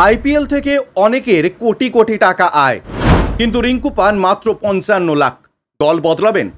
IPL থেকে অনেকের কোটি কোটি টাকা আয়, কিন্তু রিঙ্কু পান মাত্র 55 লাখ। দল বদলাবেন?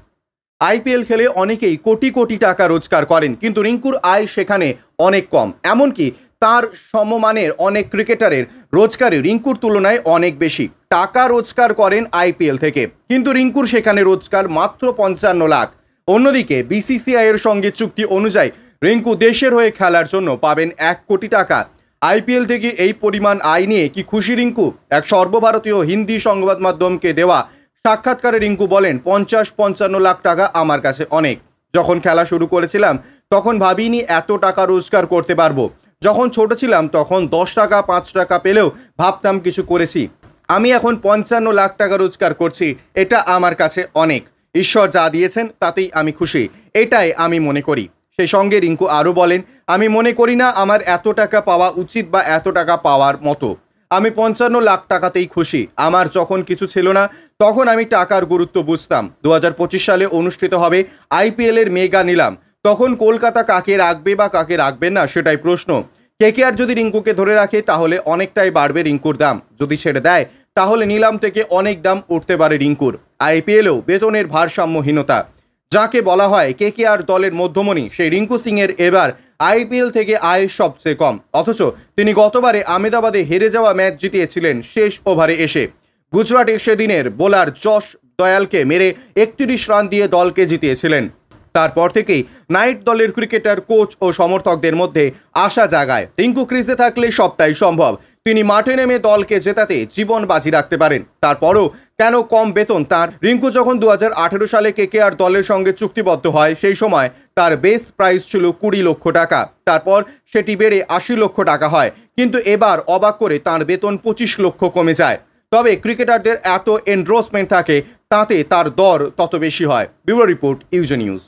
আইপিএল খেলে অনেকেই কোটি কোটি টাকা রোজগার করেন, কিন্তু রিঙ্কুর আয় সেখানে অনেক কম। এমনকি তার সমমানের অনেক ক্রিকেটারের রোজগারে রিঙ্কুর তুলনায় অনেক বেশি টাকা রোজগার করেন আইপিএল থেকে, কিন্তু রিঙ্কুর সেখানে রোজগার মাত্র 55 লাখ। অন্যদিকে বিসিসিআই এর সঙ্গে চুক্তি অনুযায়ী রিঙ্কু দেশের হয়ে খেলার জন্য পাবেন 1 কোটি টাকা। আইপিএল থেকে এই পরিমাণ আয় নিয়ে কি খুশি রিঙ্কু? এক সর্বভারতীয় হিন্দি সংবাদ মাধ্যমকে দেওয়া সাক্ষাৎকারে রিঙ্কু বলেন, 50-55 লাখ টাকা আমার কাছে অনেক। যখন খেলা শুরু করেছিলাম তখন ভাবিনি এত টাকা রোজগার করতে পারবো। যখন ছোট ছিলাম তখন 10 টাকা 5 টাকা পেলেও ভাবতাম কিছু করেছি। আমি এখন 55 লাখ টাকা রোজগার করছি, এটা আমার কাছে অনেক। ঈশ্বর যা দিয়েছেন তাতেই আমি খুশি, এটাই আমি মনে করি। সেই সঙ্গে রিঙ্কু আরও বলেন, আমি মনে করি না আমার এত টাকা পাওয়া উচিত বা এত টাকা পাওয়ার মতো। আমি 55 লাখ টাকাতেই খুশি। আমার যখন কিছু ছিল না তখন আমি টাকার গুরুত্ব বুঝতাম। 2025 সালে অনুষ্ঠিত হবে আইপিএল এর মেগা নিলাম, তখন কলকাতা কাকে রাখবে বা কাকে রাখবে না সেটাই প্রশ্ন। কেকেআর যদি রিঙ্কুকে ধরে রাখে তাহলে অনেকটাই বাড়বে রিঙ্কুর দাম, যদি ছেড়ে দেয় তাহলে নিলাম থেকে অনেক দাম উঠতে পারে রিঙ্কুর। আইপিএলেও বেতনের ভারসাম্যহীনতা যাকে বলা হয়, কেকেআর দলের মধ্যমণি সেই রিঙ্কু সিং এর এবার আইপিএল থেকে আয় সবচেয়ে কম, অথচ তিনি গতবারে আহমেদাবাদে হেরে যাওয়া ম্যাচ জিতিয়েছিলেন শেষ ওভারে এসে। গুজরাটে সেদিনের বোলার যশ দয়ালকে মেরে 31 রান দিয়ে দলকে জিতিয়েছিলেন। তারপর থেকেই নাইট দলের ক্রিকেটার, কোচ ও সমর্থকদের মধ্যে আশা জাগায় রিঙ্কু ক্রিজে থাকলে সবটাই সম্ভব। তিনি মাঠে নেমে দলকে জেতাতে জীবন বাজি রাখতে পারেন। তারপরও কেন কম বেতন তার? রিঙ্কু যখন 2018 সালে কেকেআর দলের সঙ্গে চুক্তিবদ্ধ হয় সেই সময় তার বেস প্রাইস ছিল 20 লক্ষ টাকা। তারপর সেটি বেড়ে 80 লক্ষ টাকা হয়, কিন্তু এবার অবাক করে তার বেতন 25 লক্ষ কমে যায়। তবে ক্রিকেটারদের এত এন্ডোর্সমেন্ট থাকে, তাতে তার দর তত বেশি হয়। ব্যুরো রিপোর্ট, ইউজে নিউজ।